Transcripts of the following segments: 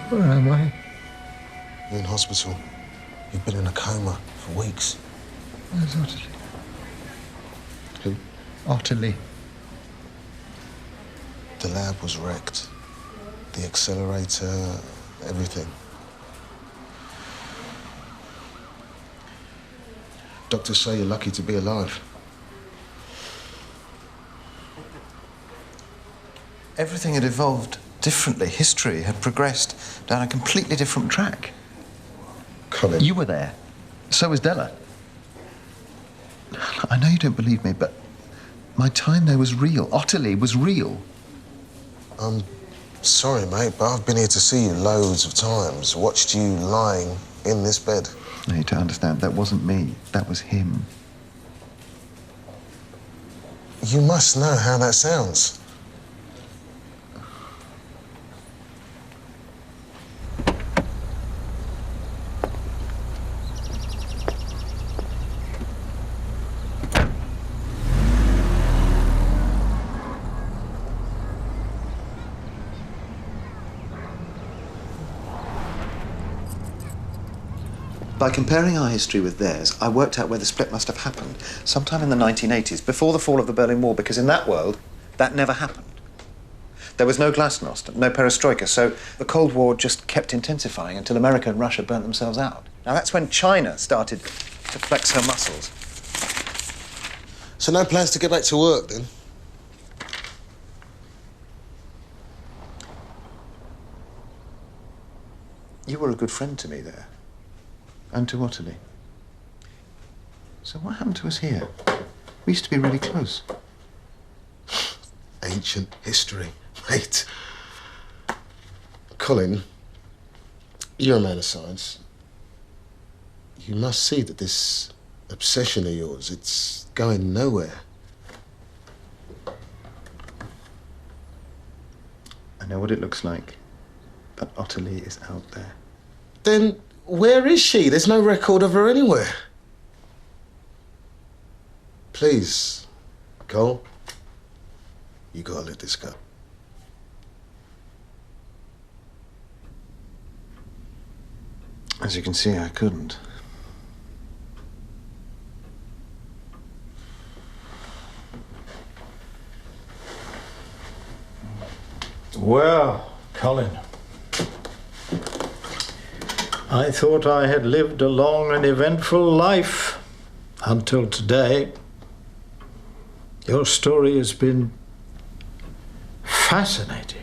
Where am I? You're in hospital. You've been in a coma for weeks. Where's Ottilie? Who? Ottilie. The lab was wrecked. The accelerator, everything. Doctors say you're lucky to be alive. Everything had evolved differently. History had progressed down a completely different track. Colin. You were there. So was Della. I know you don't believe me, but my time there was real. Ottilie was real. I'm sorry, mate, but I've been here to see you loads of times, watched you lying in this bed. You need to understand, that wasn't me. That was him. You must know how that sounds. By comparing our history with theirs, I worked out where the split must have happened. Sometime in the 1980s, before the fall of the Berlin Wall, because in that world, that never happened. There was no glasnost, no perestroika, so the Cold War just kept intensifying until America and Russia burnt themselves out. Now that's when China started to flex her muscles. So no plans to get back to work, then? You were a good friend to me there. And to Ottilie. So what happened to us here? We used to be really close. Ancient history, mate. Colin, you're a man of science. You must see that this obsession of yours, it's going nowhere. I know what it looks like, but Ottilie is out there. Then where is she? There's no record of her anywhere. Please, Cole, you gotta let this go. As you can see, I couldn't. Well, Colin, I thought I had lived a long and eventful life until today. Your story has been fascinating.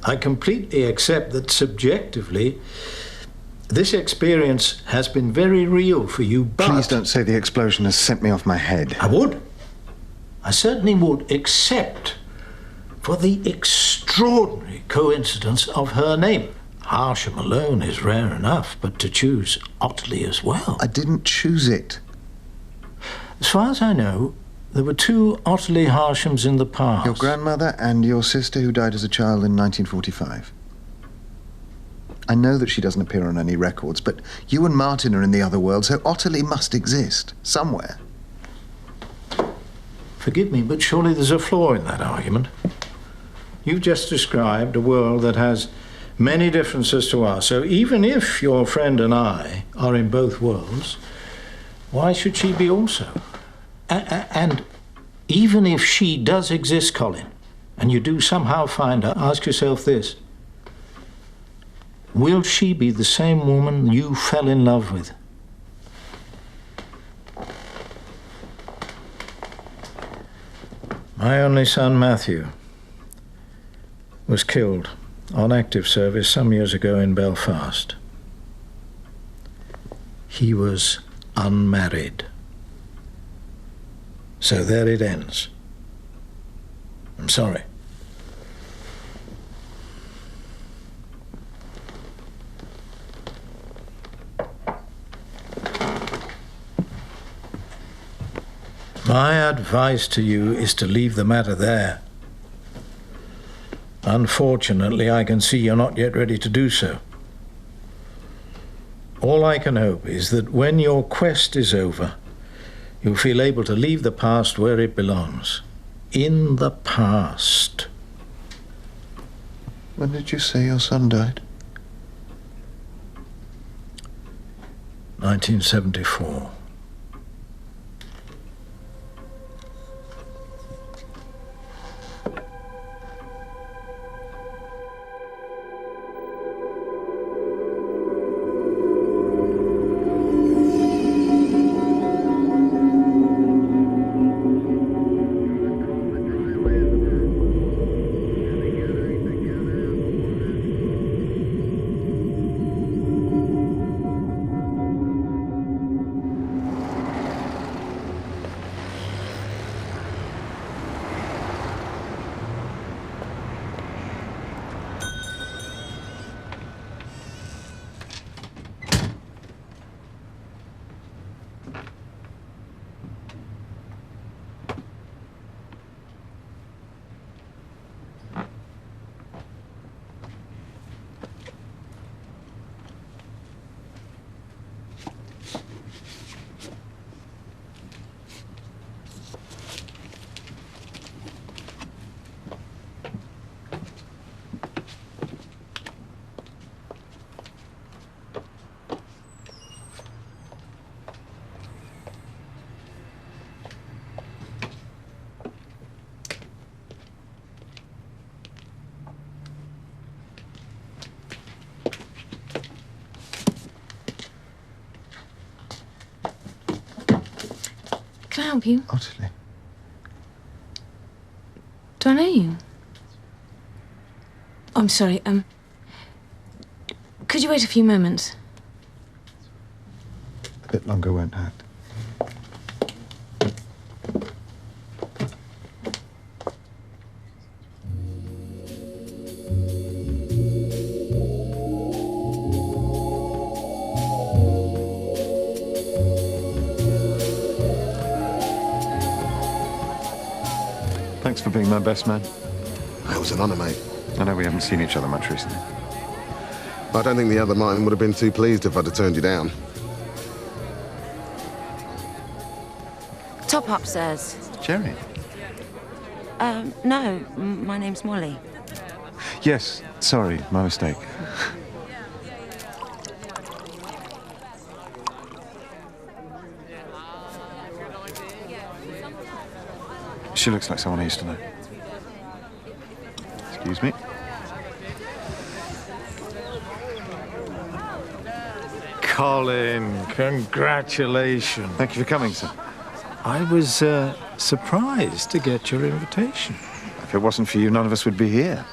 I completely accept that subjectively, this experience has been very real for you, but... Please don't say the explosion has sent me off my head. I would. I certainly would, except for the extraordinary coincidence of her name. Harsham alone is rare enough, but to choose Ottilie as well. I didn't choose it. As far as I know, there were two Ottilie Harshams in the past. Your grandmother and your sister who died as a child in 1945. I know that she doesn't appear on any records, but you and Martin are in the other world, so Ottilie must exist somewhere. Forgive me, but surely there's a flaw in that argument. You've just described a world that has many differences to ours, so even if your friend and I are in both worlds, why should she be also? And even if she does exist, Colin, and you do somehow find her, ask yourself this. Will she be the same woman you fell in love with? My only son, Matthew, was killed on active service some years ago in Belfast. He was unmarried. So there it ends. I'm sorry. My advice to you is to leave the matter there. Unfortunately, I can see you're not yet ready to do so. All I can hope is that when your quest is over, you'll feel able to leave the past where it belongs. In the past. When did you say your son died? 1974. Can I help you? Ottilie. Do I know you? Oh, I'm sorry, could you wait a few moments? A bit longer won't hurt. Thanks for being my best man. It was an honour, mate. I know we haven't seen each other much recently. I don't think the other Martin would have been too pleased if I'd have turned you down. Top upstairs. Jerry? No, my name's Molly. Yes, sorry, my mistake. She looks like someone I used to know. Excuse me. Colin, congratulations. Thank you for coming, sir. I was surprised to get your invitation. If it wasn't for you, none of us would be here.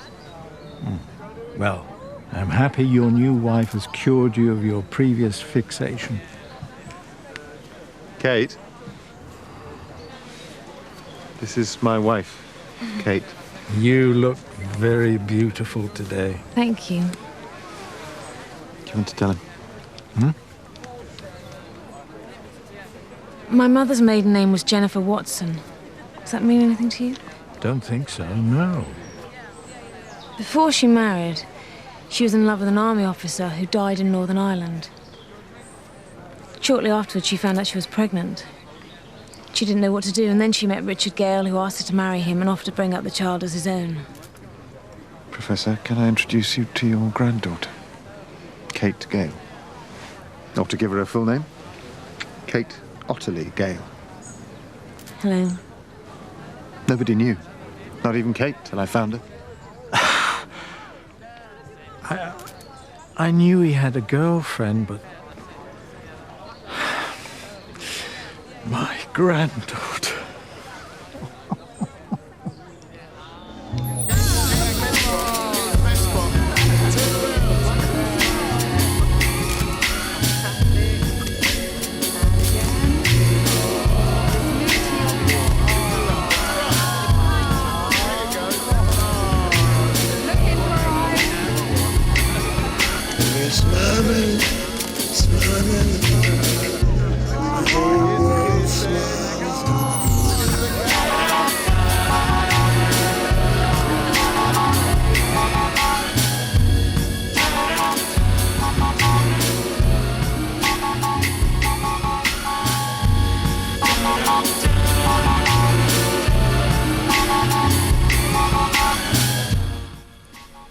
Well, I'm happy your new wife has cured you of your previous fixation. Kate? This is my wife, Kate. You look very beautiful today. Thank you. Do you want to tell him? My mother's maiden name was Jennifer Watson. Does that mean anything to you? Don't think so, no. Before she married, she was in love with an army officer who died in Northern Ireland. Shortly afterwards, she found out she was pregnant. She didn't know what to do, and then she met Richard Gale, who asked her to marry him and offered to bring up the child as his own. Professor, can I introduce you to your granddaughter, Kate Gale? Or to give her a full name, Kate Ottilie Gale. Hello. Nobody knew. Not even Kate, till I found her. I knew he had a girlfriend, but... My granddaughter.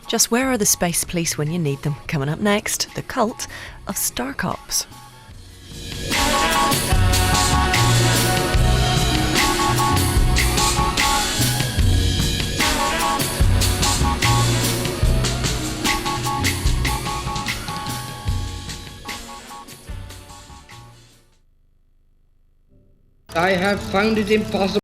Just where are the space police when you need them? Coming up next, the cult of Star Cops. I have found it impossible